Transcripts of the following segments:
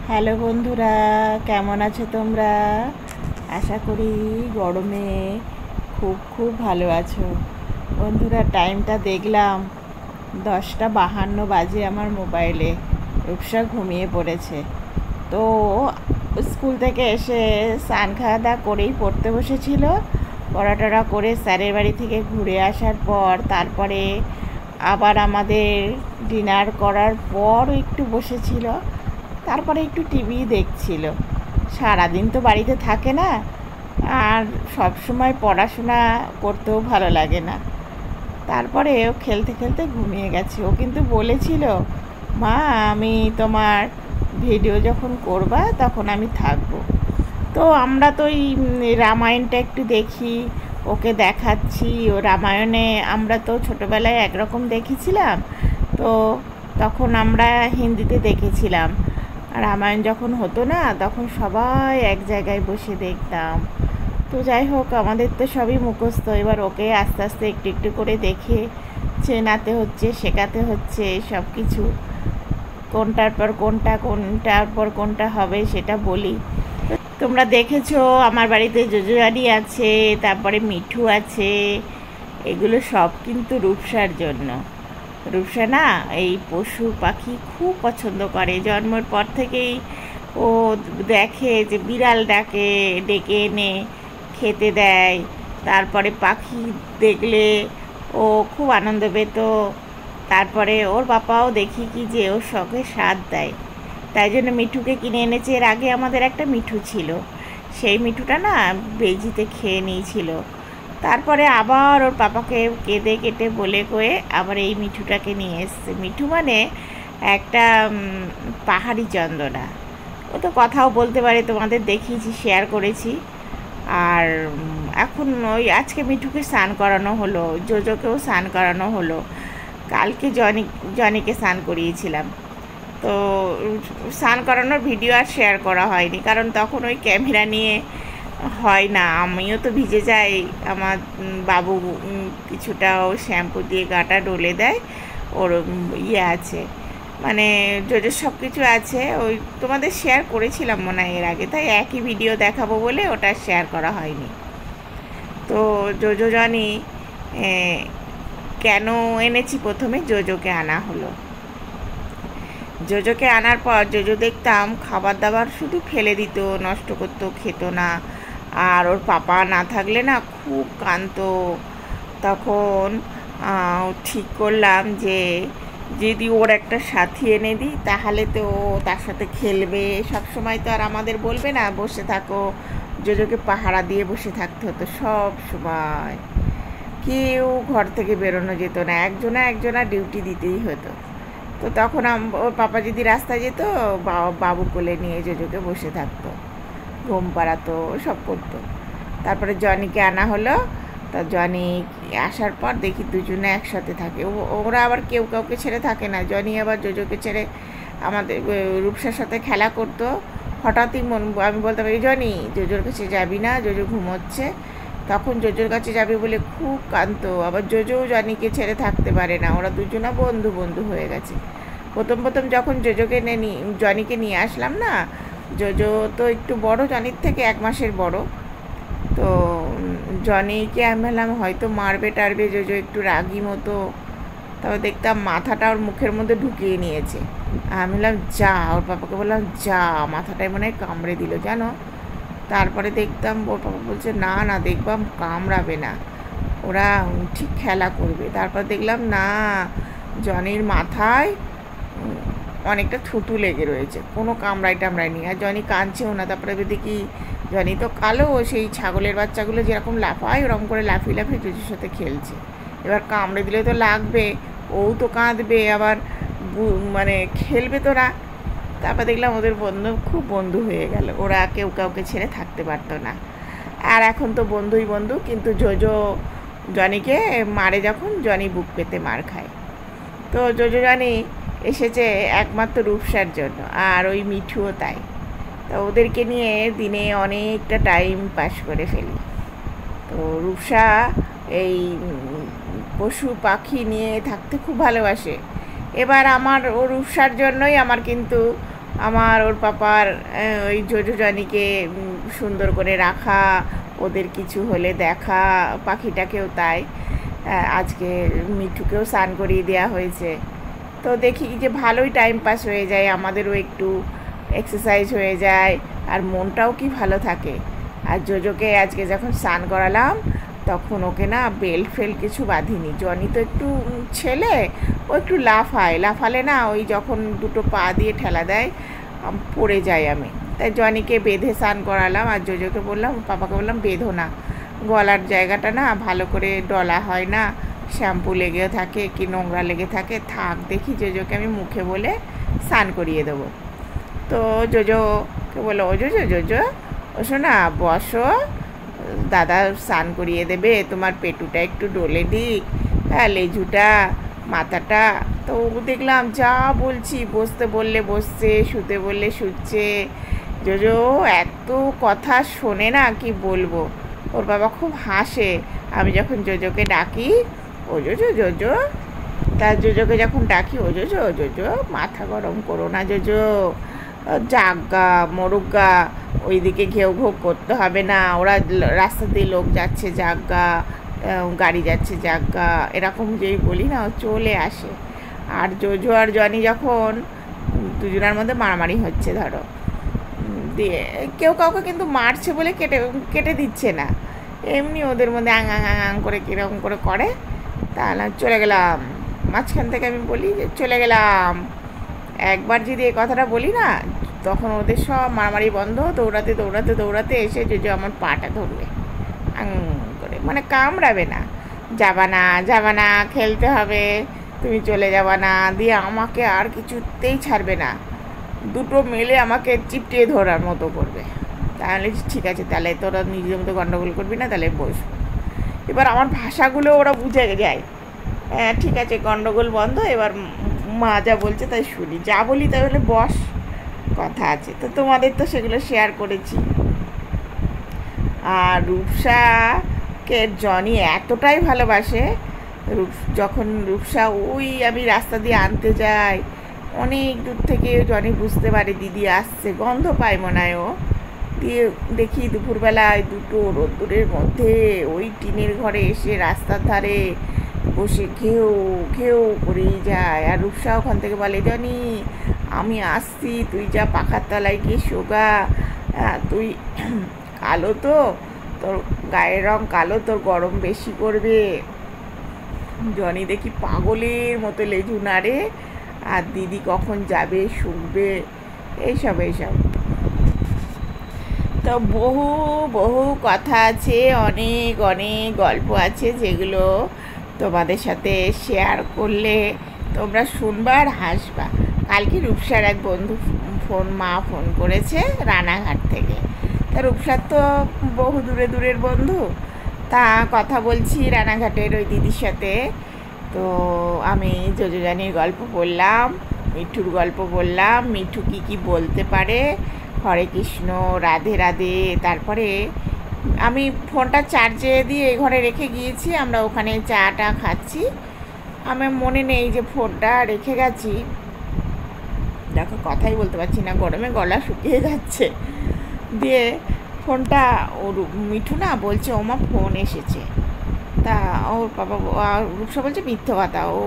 Hello বন্ধুরা, কেমন আছো তোমরা? আশা করি গরমে খুব খুব ভালো আছো। বন্ধুরা, টাইমটা দেখলাম 10টা 52 বাজে আমার মোবাইলে। রূপসা ঘুমিয়ে পড়েছে। তো স্কুল থেকে এসে স্নান খাওয়া দাওয়া করেই পড়তে বসেছিল। পড়াটরা করে স্যারের বাড়ি থেকে ঘুরে আসার পর তারপরে আবার আমাদের ডিনার করার পর একটু বসেছিল। তারপরে একটু টিভি দেখছিল। সারাদিন তো বাড়িতে থাকে না, আর সব সময় পড়াশোনা করতেও ভালো লাগে না। তারপরে ও খেলতে খেলতে ঘুমিয়ে গেছে। ও কিন্তু বলেছিল, মা আমি তোমার ভিডিও যখন করবা তখন আমি থাকবো। তো আমরা তো এই রামায়ণটা একটু দেখি, ওকে দেখাচ্ছি। ও রামায়ণে আমরা তো ছোটোবেলায় একরকম দেখেছিলাম, তো তখন আমরা হিন্দিতে দেখেছিলাম। রামায়ণ যখন হতো না তখন সবাই এক জায়গায় বসে দেখতাম। তো যাই হোক, আমাদের তো সবই মুখস্থ। এবার ওকে আস্তে আস্তে একটু একটু করে দেখে চেনাতে হচ্ছে, শেখাতে হচ্ছে সব কিছু। কোনটার পর কোনটা, কোনটার পর কোনটা হবে সেটা বলি। তোমরা দেখেছো আমার বাড়িতে জোজোয়ারি আছে, তারপরে মিঠু আছে। এগুলো সব কিন্তু রূপসার জন্য। রূপসা না এই পশু পাখি খুব পছন্দ করে। জন্মের পর থেকেই ও দেখে যে বিড়াল ডেকে এনে খেতে দেয়। তারপরে পাখি দেখলে ও খুব আনন্দ পেত। তারপরে ওর বাবাও দেখি কি যে ওর শখে স্বাদ দেয়, তাই জন্য মিঠুকে কিনে এনেছে। এর আগে আমাদের একটা মিঠু ছিল, সেই মিঠুটা না বেজিতে খেয়ে নিয়েছিল। তারপরে আবার ওর পাপাকে কেঁদে কেটে বলে কয়ে আবার এই মিঠুটাকে নিয়ে এসছে। মিঠু মানে একটা পাহাড়ি চন্দনা। ও তো কথাও বলতে পারে, তোমাদের দেখিয়েছি, শেয়ার করেছি। আর এখন ওই আজকে মিঠুকে স্নান করানো হলো, জোজোকেও স্নান করানো হলো। কালকে জনিকে স্নান করিয়েছিলাম। তো স্নান করানোর ভিডিও আর শেয়ার করা হয়নি, কারণ তখন ওই ক্যামেরা নিয়ে হয় না। আমিও তো ভিজে যাই। আমার বাবু কিছুটা ও শ্যাম্পু দিয়ে গাটা ডলে দেয়। ওর ইয়ে আছে, মানে জোজোর সব কিছু আছে। ওই তোমাদের শেয়ার করেছিলাম মনে হয় এর আগে, তাই একই ভিডিও দেখাবো বলে ওটা শেয়ার করা হয়নি। তো জোজো জনি কেন এনেছি, প্রথমে জোজোকে আনা হলো। জোজোকে আনার পর জোজো দেখতাম খাবার দাবার শুধু ফেলে দিত, নষ্ট করতো, খেত না। আর ওর পাপা না থাকলে না খুব কাঁদতো। তখন ঠিক করলাম যে যদি ওর একটা সাথী এনে দিই তাহলে তো ও তার সাথে খেলবে। সব সময় তো আর আমাদের বলবে না বসে থাকো। জোজোকে পাহারা দিয়ে বসে থাকতে হতো সব সময়। কেউ ঘর থেকে বেরোনো যেত না, একজনা ডিউটি দিতেই হতো। তো তখন ওর পাপা যদি রাস্তায় যেত, বাবু কোলে নিয়ে জোজোকে বসে থাকতো, ঘুম পাড়াতো, সব করতো। তারপরে জনিকে আনা হলো। তা জনি আসার পর দেখি দুজনে একসাথে থাকে। ওরা আবার কেউ কাউকে ছেড়ে থাকে না। জনি আবার জোজোকে ছেড়ে আমাদের রূপসার সাথে খেলা করতো। হঠাৎই আমি বলতাম, এই জনি জোজোর কাছে যাবি না, জোজো ঘুমোচ্ছে। তখন জোজোর কাছে যাবে বলে খুব কাঁদতো। আবার জোজোও জনিকে ছেড়ে থাকতে পারে না। ওরা দুজনা বন্ধু বন্ধু হয়ে গেছে। প্রথম প্রথম যখন জনিকে নিয়ে আসলাম না, জোজো তো একটু বড়, জনির থেকে 1 মাসের বড়। তো জনিকে আমি বললাম হয়তো মারবে টারবে, জোজো একটু রাগি মতো। তবে দেখতাম মাথাটা ওর মুখের মধ্যে ঢুকিয়ে নিয়েছে। আমি বললাম যা, ওর পাপাকে বললাম যা, মাথাটায় মনে হয় কামড়ে দিল জানো। তারপরে দেখতাম ওর পাপা বলছে না না, দেখবাম কামড়াবে না, ওরা ঠিক খেলা করবে। তারপর দেখলাম না, জনির মাথায় অনেকটা থুতু লেগে রয়েছে, কোনো টামড়ায়নি। আর জনি কাঁদছেও না। তারপরে দেখি জনি তো কালো, সেই ছাগলের বাচ্চাগুলো যেরকম লাফায় ওরকম করে লাফিয়ে লাফিয়ে জুজুর সাথে খেলছে। এবার কামড়ে দিলে তো লাগবে, ও তো কাঁদবে, আবার মানে খেলবে তোরা। তারপর দেখলাম ওদের খুব বন্ধু হয়ে গেল। ওরা কেউ কাউকে ছেড়ে থাকতে পারতো না। আর এখন তো বন্ধুই বন্ধু। কিন্তু জোজো জনিকে মারে যখন, জনি বুক পেতে মার খায়। তো জোজো জনি এসেছে একমাত্র রূপসার জন্য, আর ওই মিঠুও তাই। তো ওদেরকে নিয়ে দিনে অনেকটা টাইম পাস করে ফেলি। তো রূপসা এই পশু পাখি নিয়ে থাকতে খুব ভালোবাসে। এবার আমার ও রূপসার জন্যই আমার কিন্তু আমার ওর পাপার ওই জোজো জনিকে সুন্দর করে রাখা, ওদের কিছু হলে দেখা, পাখিটাকেও তাই। আজকে মিঠুকেও স্নান করিয়ে দেওয়া হয়েছে। তো দেখি যে ভালোই টাইম পাস হয়ে যায়, আমাদেরও একটু এক্সারসাইজ হয়ে যায়, আর মনটাও কি ভালো থাকে। আর জোজোকে আজকে যখন স্নান করালাম তখন ওকে না বেল্ট ফেল্ট কিছু বাঁধিনি। জনি তো একটু ছেলে, ও একটু লাফালে না, ওই যখন দুটো পা দিয়ে ঠেলা দেয় পড়ে যাই আমি। তাই জনিকে বেঁধে স্নান করালাম, আর জোজোকে বললাম, পাপাকে বললাম বেঁধো না, গলার জায়গাটা না ভালো করে ডলা হয় না, শ্যাম্পু লেগেও থাকে কি নোংরা লেগে থাকে, থাক দেখি জোজোকে আমি মুখে বলে স্নান করিয়ে দেবো। তো জোজোকে বলো, ও জোজো ওসো না, বসো, দাদা স্নান করিয়ে দেবে, তোমার পেটুটা একটু ডলে দিক, হ্যাঁ লেজুটা মাথাটা। তো দেখলাম যা বলছি, বসতে বললে বসছে, শুতে বললে শুচ্ছে। জোজো এত কথা শোনে না কি বলবো, ওর বাবা খুব হাসে আমি যখন জোজোকে ডাকি ও জোজো। তার জোজোকে যখন ডাকি ও জোজো মাথা গরম করো না জোজো, জাগা মোরগা, ওইদিকে ঘেউ ঘেউ করতে হবে না, ওরা রাস্তা দিয়ে লোক যাচ্ছে জাগা, গাড়ি যাচ্ছে জাগা, এরকম যেই বলি না ও চলে আসে। আর জোজো আর জনি যখন দুজনের মধ্যে মারামারি হচ্ছে ধরো, দিয়ে কেউ কাউকে কিন্তু মারছে বলে কেটে দিচ্ছে না, এমনি ওদের মধ্যে আং আং আং আং করে কীরকম করে, তাহলে চলে গেলাম। মাঝখান থেকে আমি বলি যে চলে গেলাম, একবার যদি এই কথাটা বলি না তখন ওদের সব মারামারি বন্ধ, দৌড়াতে দৌড়াতে দৌড়াতে এসে যে আমার পাটা ধরবে আং করে, মানে কামড়াবে না, যাবা না খেলতে হবে, তুমি চলে যাবা না, দিয়ে আমাকে আর কিছুতেই ছাড়বে না, দুটো মেলে আমাকে চিপটিয়ে ধরার মতো করবে। তাহলে ঠিক আছে, তাহলে তোরা নিজের মতো গন্ডগোল করবি না, তাহলে বস। এবার আমার ভাষাগুলো ওরা বুঝে যায়, হ্যাঁ ঠিক আছে গন্ডগোল বন্ধ, এবার মা যা বলছে তাই শুনি, যা বলি তাই বলে বস, কথা আছে। তো তোমাদের তো সেগুলো শেয়ার করেছি। আর রূপসাকে জনি এতটাই ভালোবাসে, যখন রূপসা ওই আমি রাস্তা দিয়ে আনতে যাই, অনেক দূর থেকে জনি বুঝতে পারে দিদি আসছে, গন্ধ পায় মনে হয় ও, দিয়ে দেখি দুপুরবেলায় দুটো রোদ্দুরের মধ্যে ওই টিনের ঘরে এসে রাস্তার ধারে বসে ঘেউ ঘেউ করেই যায়। আর রূপসা ওখান থেকে বলে, জনি আমি আসছি, তুই যা পাখার তলায় গিয়ে শোগা, তুই কালো তো, তোর গায়ের রং কালো, তোর গরম বেশি করবে। জনি দেখি পাগলের মতো লেজু নাড়ে, আর দিদি কখন যাবে শুকবে, এইসব। তো বহু বহু কথা আছে, অনেক অনেক গল্প আছে, যেগুলো তোমাদের সাথে শেয়ার করলে তোমরা শুনবা আর হাসবা। কালকে রূপসার এক বন্ধু মা ফোন করেছে রানাঘাট থেকে। তা রূপসার তো বহু দূরের বন্ধু, তা কথা বলছি রানাঘাটের ওই দিদির সাথে। তো আমি জোজোজানির গল্প বললাম, মিঠুর গল্প বললাম, মিঠু কী বলতে পারে, হরে কৃষ্ণ, রাধে রাধে। তারপরে আমি ফোনটা চার্জে দিয়ে ঘরে রেখে গিয়েছি, আমরা ওখানে চাটা খাচ্ছি, আমার মনে নেই যে ফোনটা রেখে গেছি, দেখো কথাই বলতে পারছি না, গরমে গলা শুকিয়ে যাচ্ছে। দিয়ে ফোনটা ওর মিঠু না বলছে ওমা ফোন এসেছে, তা ওর বাবা রূপসা বলছে মিথ্যে কথা, ও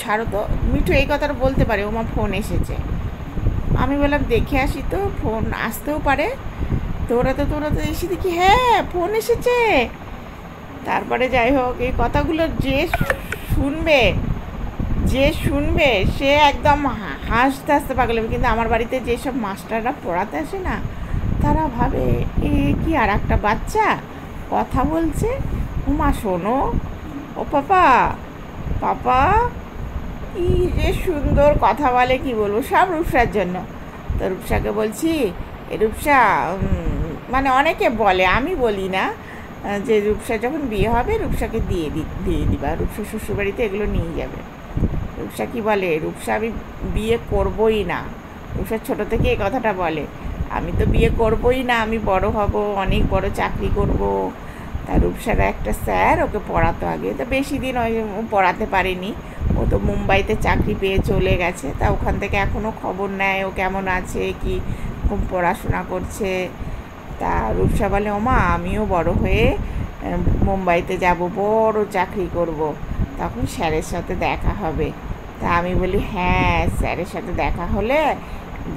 ছাড়ো তো, মিঠু এই কথাটা বলতে পারে ওমা ফোন এসেছে। আমি বললাম দেখে আসি তো, ফোন আসতেও পারে। তোরা তো এসে দেখি হ্যাঁ ফোন এসেছে। তারপরে যাই হোক, এই কথাগুলো যে শুনবে সে একদম হাসতে হাসতে পাগল হবে। কিন্তু আমার বাড়িতে যেসব মাস্টাররা পড়াতে আসে না, তারা ভাবে এ কি আর একটা বাচ্চা কথা বলছে, উমা শোনো, ও পাপা কি যে সুন্দর কথা বলে, কি বলবো, সব রূপসার জন্য। তো রূপসাকে বলছি, রূপসা মানে অনেকে বলে, আমি বলি না, যে রূপসা যখন বিয়ে হবে রূপসাকে দিয়ে দিবা, রূপসা শ্বশুরবাড়িতে এগুলো নিয়ে যাবে। রূপসা কি বলে, রূপসা আমি বিয়ে করবই না, রূপসা ছোটো থেকে এই কথাটা বলে, আমি তো বিয়ে করবই না, আমি বড় হব, অনেক বড় চাকরি করব। তা রূপসার একটা স্যার ওকে পড়াতো আগে, তো বেশি দিন ওই পড়াতে পারেনি, ও তো মুম্বাইতে চাকরি পেয়ে চলে গেছে, তা ওখান থেকে এখনও খবর নেয় ও কেমন আছে, কি পড়াশোনা করছে। তা রূপসা বলে, ওমা আমিও বড় হয়ে মুম্বাইতে যাব, বড় চাকরি করব, তখন স্যারের সাথে দেখা হবে। তা আমি বলি, হ্যাঁ স্যারের সাথে দেখা হলে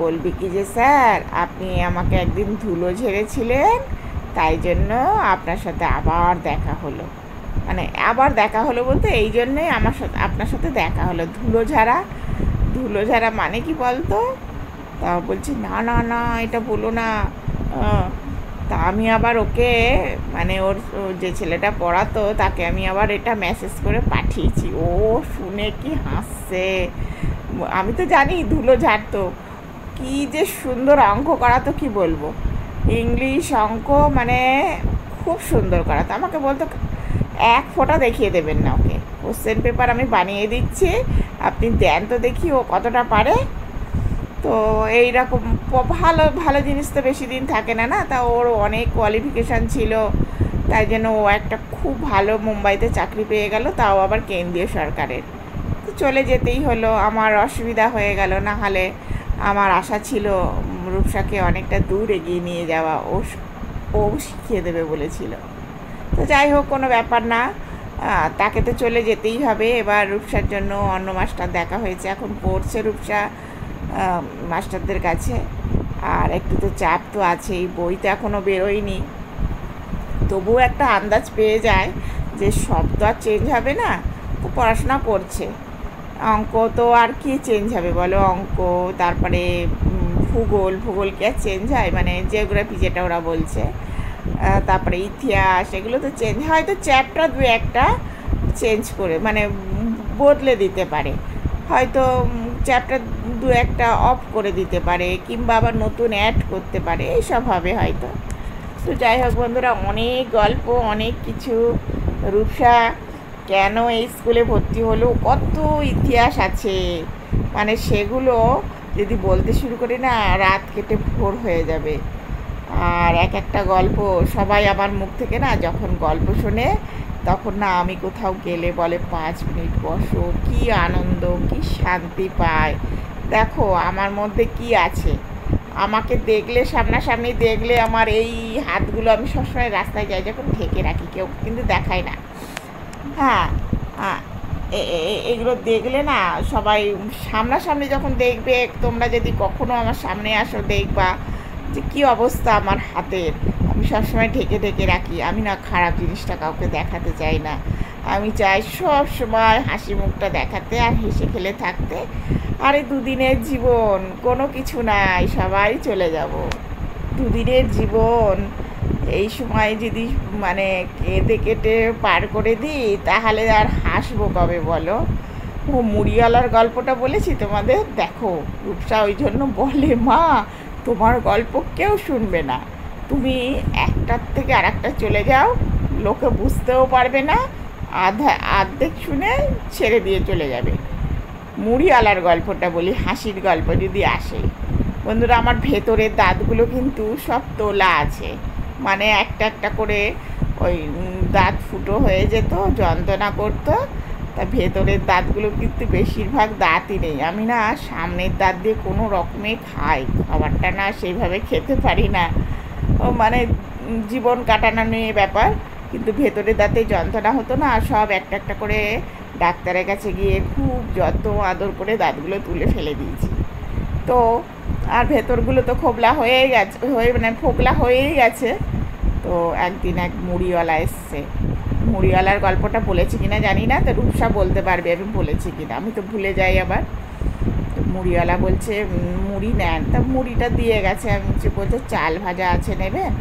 বলবি কি যে স্যার আপনি আমাকে একদিন ধুলো ঝেড়েছিলেন, তাই জন্য আপনার সাথে আবার দেখা হলো। মানে আবার দেখা হলো বলতে এই জন্যই আমার সাথে আপনার সাথে দেখা হলো। ধুলো ঝাড়া মানে কি বলতো? তা বলছি, না না না এটা বলো না। তা আমি আবার ওকে, মানে ওর যে ছেলেটা পড়াতো তাকে আমি আবার এটা মেসেজ করে পাঠিয়েছি। ও শুনে কি হাসছে। আমি তো জানি ধুলো ঝাড়তো, কি যে সুন্দর অঙ্ক করাতো কি বলবো। ইংলিশ অঙ্ক মানে খুব সুন্দর করাতো। আমাকে বলতো এক ফোঁটা দেখিয়ে দেবেন না ওকে, কোশ্চেন পেপার আমি বানিয়ে দিচ্ছি, আপনি দেন তো দেখি ও কতটা পারে। তো এইরকম ভালো ভালো জিনিস তো বেশি দিন থাকে না, না? তা ওর অনেক কোয়ালিফিকেশান ছিল, তাই জন্য ও একটা খুব ভালো মুম্বাইতে চাকরি পেয়ে গেল, তাও আবার কেন্দ্রীয় সরকারের। তো চলে যেতেই হলো, আমার অসুবিধা হয়ে গেল, না হলে আমার আশা ছিল রূপসাকে অনেকটা দূর এগিয়ে নিয়ে যাওয়া, ও শিখিয়ে দেবে বলেছিল। তো যাই হোক, কোনো ব্যাপার না, তাকে তো চলে যেতেই হবে। এবার রূপসার জন্য অন্য মাস্টার দেখা হয়েছে, এখন পড়ছে রূপসা মাস্টারদের কাছে। আর একটু তো চাপ তো আছেই, বই তো এখনও বেরোয়নি, তবুও একটা আন্দাজ পেয়ে যায় যে সব তো আর চেঞ্জ হবে না। তো পড়াশোনা করছে। অঙ্ক তো আর কি চেঞ্জ হবে বলো, অঙ্ক, তারপরে ভূগোল কি আর চেঞ্জ হয়? মানে জিওগ্রাফি যেটা ওরা বলছে, তারপরে ইতিহাস, এগুলো তো চেঞ্জ হয়। হয়তো চ্যাপ্টার দু একটা চেঞ্জ করে মানে বদলে দিতে পারে, হয়তো চ্যাপ্টার দু একটা অফ করে দিতে পারে, কিংবা আবার নতুন অ্যাড করতে পারে, এইসব হবে হয়তো। তো যাই হোক বন্ধুরা, অনেক গল্প, অনেক কিছু। রূপসা কেন এই স্কুলে ভর্তি হলো, কত ইতিহাস আছে, মানে সেগুলো যদি বলতে শুরু করি না, রাত কেটে ভোর হয়ে যাবে। আর এক একটা গল্প সবাই আমার মুখ থেকে না যখন গল্প শোনে, তখন না আমি কোথাও গেলে বলে 5 মিনিট বসো, কি আনন্দ, কি শান্তি পায়। দেখো আমার মধ্যে কি আছে, আমাকে দেখলে, সামনাসামনি দেখলে আমার এই হাতগুলো আমি সবসময় রাস্তায় যাই যখন ঢেকে রাখি, কেউ কিন্তু দেখায় না। হ্যাঁ, এগুলো দেখলে না সবাই সামনাসামনি যখন দেখবে, তোমরা যদি কখনো আমার সামনে আসো দেখবা যে কী অবস্থা আমার হাতের। আমি সবসময় ঢেকে ঢেকে রাখি, আমি না খারাপ জিনিসটা কাউকে দেখাতে চাই না। আমি চাই সব সময় হাসি মুখটা দেখাতে আর হেসে খেলে থাকতে। আরে দুদিনের জীবন, কোনো কিছু নাই, সবাই চলে যাব। দুদিনের জীবন, এই সময় যদি মানে কেঁদে কেটে পার করে দিই, তাহলে আর হাসবো কবে বলো? ও মুড়িওয়ালার গল্পটা বলেছি তোমাদের, দেখো রূপসা ওই জন্য বলে, মা তোমার গল্প কেউ শুনবে না, তুমি একটার থেকে আর একটা চলে যাও, লোকে বুঝতেও পারবে না, অর্ধেক শুনে ছেড়ে দিয়ে চলে যাবে। মুড়িওয়ালার গল্পটা বলি, হাসির গল্প যদি আসে। বন্ধুরা, আমার ভেতরের দাঁতগুলো কিন্তু সব তোলা আছে, মানে একটা একটা করে ওই দাঁত ফুটো হয়ে যেত, যন্ত্রণা করতো। তা ভেতরের দাঁতগুলো কিন্তু বেশিরভাগ দাঁতই নেই। আমি না সামনের দাঁত দিয়ে কোনো রকমে খাই, খাবারটা না সেইভাবে খেতে পারি না, মানে জীবন কাটানো নিয়ে ব্যাপার। কিন্তু ভেতরের দাঁতে যন্ত্রণা হতো না, সব একটা একটা করে ডাক্তারের কাছে গিয়ে খুব যত্ন আদর করে দাঁতগুলো তুলে ফেলে দিয়েছি। তো আর ভেতরগুলো তো খোবলা হয়েই গেছে, মানে ফোকলা হয়েই গেছে। তো একদিন এক মুড়িওয়ালা এসছে, মুড়িওয়ালার গল্পটা বলেছি কিনা জানি না, তো রূপসা বলতে পারবে আমি বলেছি কিনা, আমি তো ভুলে যাই আবার। তো মুড়িওয়ালা বলছে মুড়ি নেন, তা মুড়িটা দিয়ে গেছে। আমি বলছে চাল ভাজা আছে নেবেন?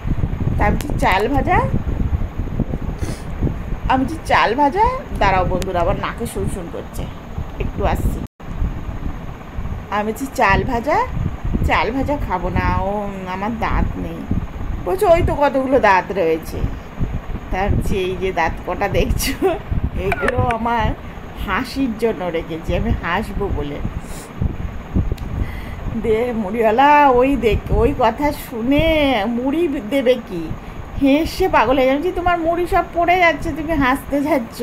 তা আমি চাল ভাজা, দাঁড়াও বন্ধুরা, আবার নাকে শুন করছে, একটু আসছি। আমি বলছি চাল ভাজা খাবো না, ও আমার দাঁত নেই। বলছে ওই তো কতগুলো দাঁত রয়েছে। তার এই যে দাঁত কটা দেখছো, এগুলো আমার হাসির জন্য রেখেছি, আমি হাসবো বলে। দে মুড়িওয়ালা ওই কথা শুনে মুড়ি দেবে কি, হেসে পাগল হয়ে যাচ্ছি। তোমার মুড়ি সব পড়ে যাচ্ছে, তুমি হাসতে যাচ্ছ।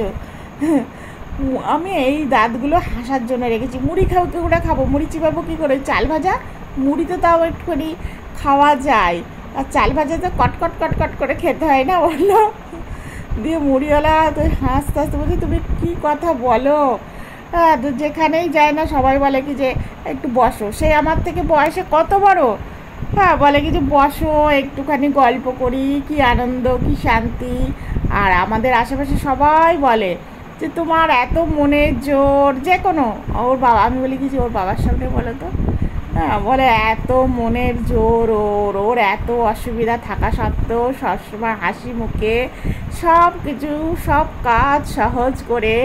আমি এই দাঁতগুলো হাসার জন্য রেখেছি। মুড়ি খাবো কি করে খাবো, মুড়ি চিবাবো কী করে, চাল ভাজা, মুড়ি তো তাও একটুখানি খাওয়া যায়, আর চাল ভাজা তো কটকট কটকট করে খেতে হয় না বললো। দিয়ে মুড়িওয়ালা তো হাসতে হাসতে বলছি তুমি কী কথা বলো, হ্যাঁ তো যেখানেই যায় না সবাই বলে কি যে একটু বসো, সে আমার থেকে বয়সে কত বড়, হ্যাঁ বলে কি যে বসো একটুখানি গল্প করি, কি আনন্দ কি শান্তি। আর আমাদের আশেপাশে সবাই বলে যে তোমার এত মনের জোর, যে কোনো, ওর বাবা, আমি বলি কি যে ওর বাবার সামনে বলো তো, হ্যাঁ বলে এত মনের জোর ওর, ওর এত অসুবিধা থাকা সত্ত্বেও সবসময় হাসি মুখে সব কিছু, সব কাজ সহজ করে,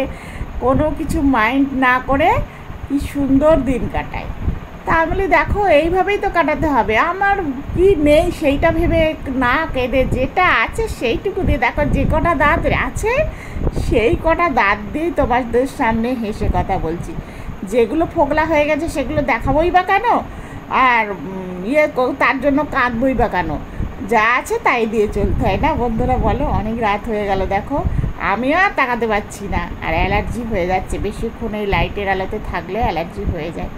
কোনো কিছু মাইন্ড না করে কি সুন্দর দিন কাটায়। তা আমি বলি দেখো এইভাবেই তো কাটাতে হবে, আমার কি নেই সেইটা ভেবে না কেঁদে যেটা আছে সেইটুকু দিয়ে, দেখো যে কটা দাঁত আছে সেই কটা দাঁত দিয়েই তোমাদের সামনে হেসে কথা বলছি। যেগুলো ফোকলা হয়ে গেছে সেগুলো দেখাবোই বা কেন, আর তার জন্য কাঁদবই বা কেন, যা আছে তাই দিয়ে চলতে হয় না বন্ধুরা বলো। অনেক রাত হয়ে গেল দেখো, আমিও আর তাকাতে পারছি না, আর অ্যালার্জি হয়ে যাচ্ছে, বেশিক্ষণ এই লাইটের আলোতে থাকলে অ্যালার্জি হয়ে যায়।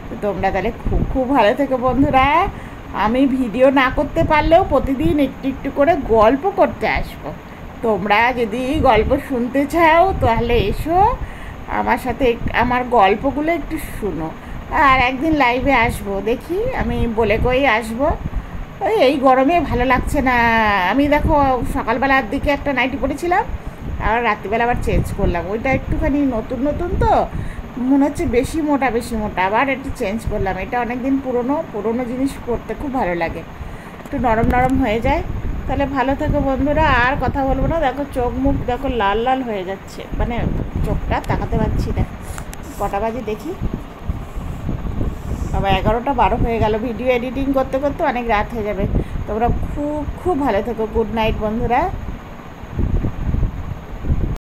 তো তোমরা তাহলে খুব খুব ভালো থেকো বন্ধুরা। আমি ভিডিও না করতে পারলেও প্রতিদিন একটু একটু করে গল্প করতে আসবো। তোমরা যদি গল্প শুনতে চাও তাহলে এসো আমার সাথে, আমার গল্পগুলো একটু শুনো। আর একদিন লাইভে আসবো, দেখি আমি বলে কই আসবো। এই গরমে ভালো লাগছে না, আমি দেখো সকালবেলার দিকে একটা নাইটি পরেছিলাম, আর রাত্রিবেলা আবার চেঞ্জ করলাম, ওইটা একটুখানি নতুন নতুন তো মনে হচ্ছে বেশি মোটা বেশি মোটা, আবার একটু চেঞ্জ করলাম। এটা অনেক দিন পুরনো জিনিস পরতে খুব ভালো লাগে, একটু নরম নরম হয়ে যায়। তাহলে ভালো থেকো বন্ধুরা, আর কথা বলবো না। দেখো চোখ মুখ দেখো লাল লাল হয়ে যাচ্ছে, মানে চোখটা তাকাতে পারছি না। কটা বাজে দেখি, আবার 11টা 12 হয়ে গেল, ভিডিও এডিটিং করতে করতে অনেক রাত হয়ে যাবে। তোমরা খুব খুব ভালো থেকো, গুড নাইট বন্ধুরা।